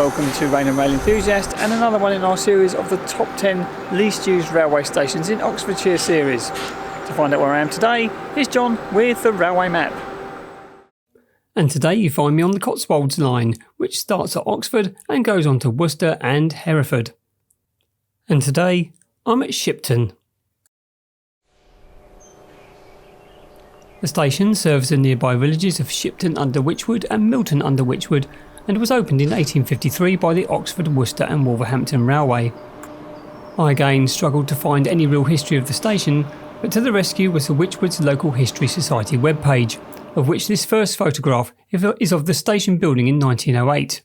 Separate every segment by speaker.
Speaker 1: welcome to Rain and Rail Enthusiast and another one in our series of the top 10 least used railway stations in Oxfordshire series. To find out where I am today, here's John with the railway map.
Speaker 2: And today you find me on the Cotswolds line, which starts at Oxford and goes on to Worcester and Hereford. And today I'm at Shipton. The station serves the nearby villages of Shipton under Wychwood and Milton under Wychwood, and was opened in 1853 by the Oxford, Worcester and Wolverhampton Railway. I again struggled to find any real history of the station, but to the rescue was the Wychwood's Local History Society webpage, of which this first photograph is of the station building in 1908.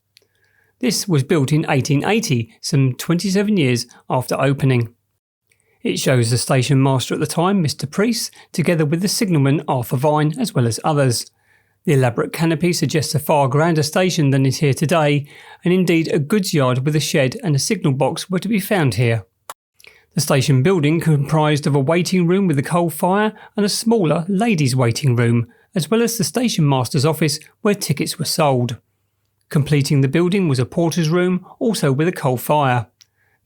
Speaker 2: This was built in 1880, some 27 years after opening. It shows the station master at the time, Mr. Priest, together with the signalman Arthur Vine, as well as others. The elaborate canopy suggests a far grander station than is here today, and indeed a goods yard with a shed and a signal box were to be found here. The station building comprised of a waiting room with a coal fire and a smaller ladies' waiting room, as well as the station master's office where tickets were sold. Completing the building was a porter's room, also with a coal fire.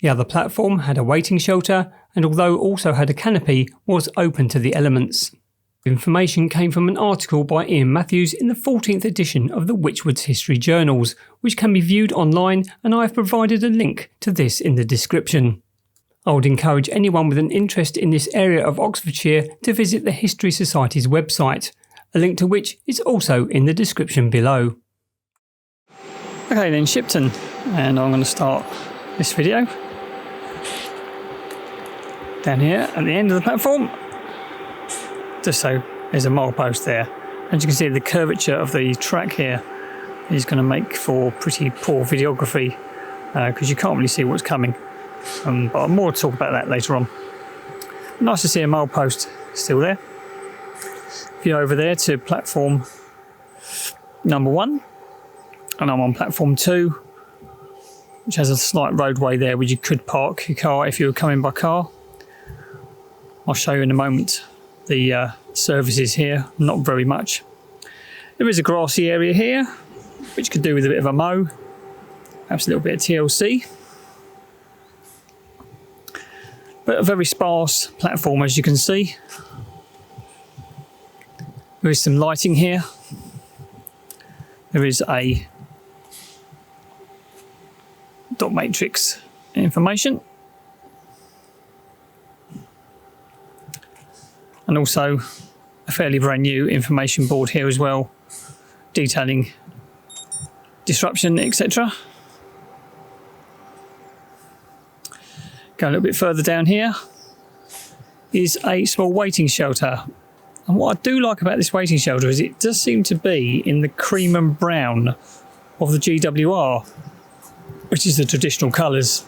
Speaker 2: The other platform had a waiting shelter, and although also had a canopy, was open to the elements. Information came from an article by Ian Matthews in the 14th edition of the Wychwood's History Journals, which can be viewed online, and I have provided a link to this in the description. I would encourage anyone with an interest in this area of Oxfordshire to visit the History Society's website, a link to which is also in the description below.
Speaker 1: Okay then, Shipton, and I'm going to start this video down here at the end of the platform, just so there's a milepost there. As you can see, the curvature of the track here is going to make for pretty poor videography because you can't really see what's coming, but I'll more talk about that later on. Nice to see a milepost still there. If you're over there to platform number 1, and I'm on platform 2, which has a slight roadway there where you could park your car if you were coming by car. I'll show you in a moment the services here, not very much. There is a grassy area here, which could do with a bit of a mow, perhaps a little bit of TLC. But a very sparse platform, as you can see. There is some lighting here. There is a dot matrix information. And also a fairly brand new information board here as well, detailing disruption, etc. Go a little bit further down here is a small waiting shelter. And what I do like about this waiting shelter is it does seem to be in the cream and brown of the GWR, which is the traditional colours.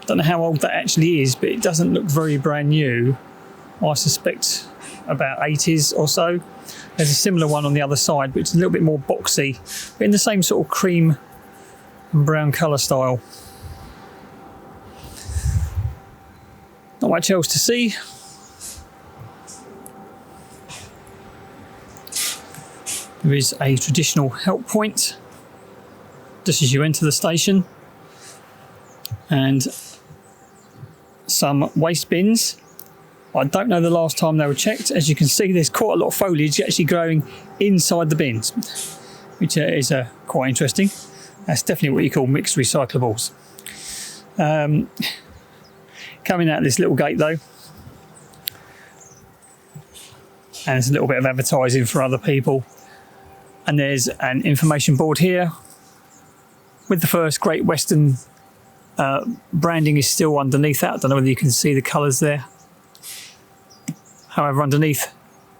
Speaker 1: Don't know how old that actually is, but it doesn't look very brand new. I suspect about 80s or so. There's a similar one on the other side, but it's a little bit more boxy, but in the same sort of cream and brown colour style. Not much else to see. There is a traditional help point just as you enter the station, and some waste bins. I don't know the last time they were checked. As you can see, there's quite a lot of foliage actually growing inside the bins, which is quite interesting. That's definitely what you call mixed recyclables. Coming out this little gate though, and there's a little bit of advertising for other people, and there's an information board here with the first Great Western branding is still underneath that. I don't know whether you can see the colours there. However, underneath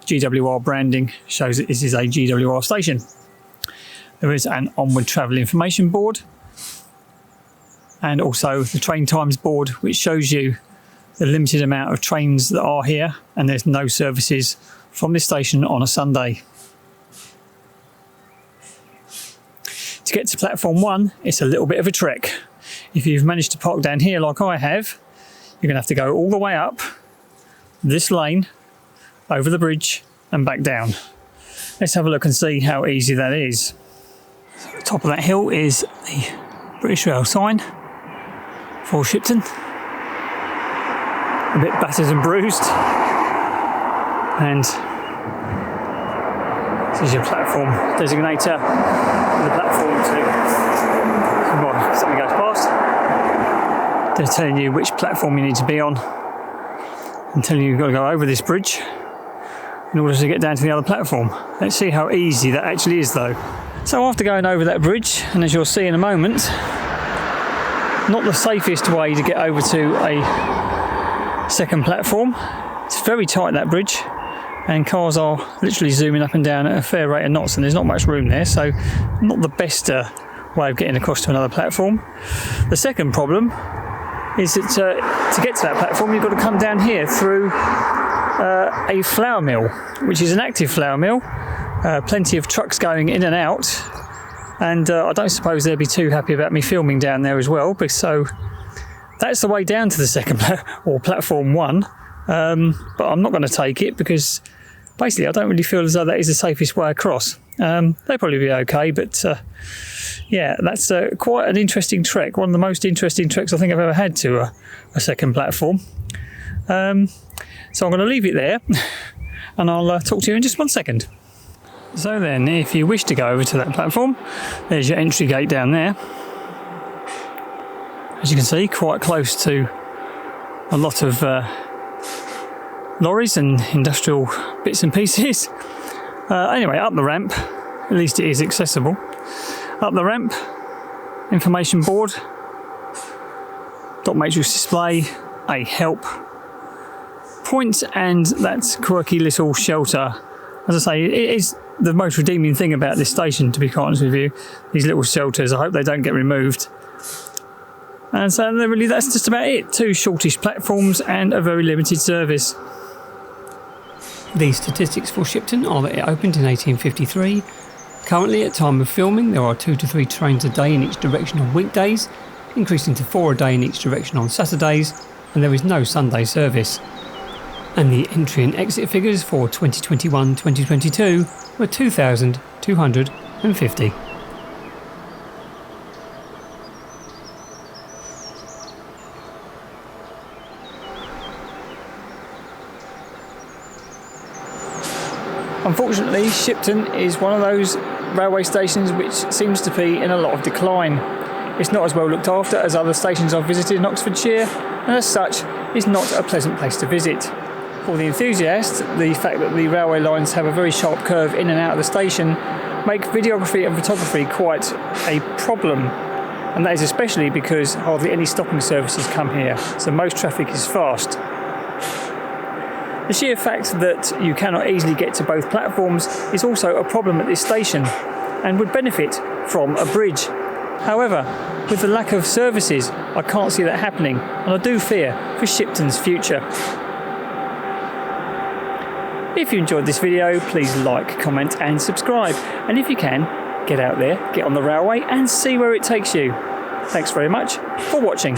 Speaker 1: GWR branding shows that this is a GWR station. There is an onward travel information board, and also the train times board, which shows you the limited amount of trains that are here, and there's no services from this station on a Sunday. To get to platform 1, it's a little bit of a trek. If you've managed to park down here like I have, you're going to have to go all the way up this lane, over the bridge and back down. Let's have a look and see how easy that is. So at the top of that hill is the British Rail sign for Shipton. A bit battered and bruised. And this is your platform designator. The platform to something goes past. They're telling you which platform you need to be on and telling you you've got to go over this bridge in order to get down to the other platform. Let's see how easy that actually is though. So after going over that bridge, and as you'll see in a moment, not the safest way to get over to a second platform. It's very tight, that bridge, and cars are literally zooming up and down at a fair rate of knots, and there's not much room there, so not the best way of getting across to another platform. The second problem is that to get to that platform you've got to come down here through a flour mill, which is an active flour mill. Plenty of trucks going in and out, and I don't suppose they'd be too happy about me filming down there as well, because so that's the way down to the second or platform 1, but I'm not going to take it because basically I don't really feel as though that is the safest way across. They'll probably be okay, but yeah, that's quite an interesting trek, one of the most interesting treks I think I've ever had to a second platform. So I'm going to leave it there and I'll talk to you in just 1 second. So then, if you wish to go over to that platform, there's your entry gate down there. As you can see, quite close to a lot of lorries and industrial bits and pieces. Anyway, up the ramp, at least it is accessible. Up the ramp, information board, dot matrix display, a help point, and that quirky little shelter. As I say, it is the most redeeming thing about this station, to be quite honest with you. These little shelters, I hope they don't get removed. And so really that's just about it. 2 shortish platforms and a very limited service.
Speaker 2: The statistics for Shipton are that it opened in 1853. Currently, at time of filming, there are 2 to 3 trains a day in each direction on weekdays, increasing to 4 a day in each direction on Saturdays, and there is no Sunday service. And the entry and exit figures for 2021-2022 were 2,250.
Speaker 1: Unfortunately, Shipton is one of those railway stations which seems to be in a lot of decline. It's not as well looked after as other stations I've visited in Oxfordshire, and as such is not a pleasant place to visit. For the enthusiast, the fact that the railway lines have a very sharp curve in and out of the station make videography and photography quite a problem, and that is especially because hardly any stopping services come here, so most traffic is fast. The sheer fact that you cannot easily get to both platforms is also a problem at this station and would benefit from a bridge. However, with the lack of services, I can't see that happening, and I do fear for Shipton's future. If you enjoyed this video, please like, comment and subscribe. And if you can, get out there, get on the railway and see where it takes you. Thanks very much for watching.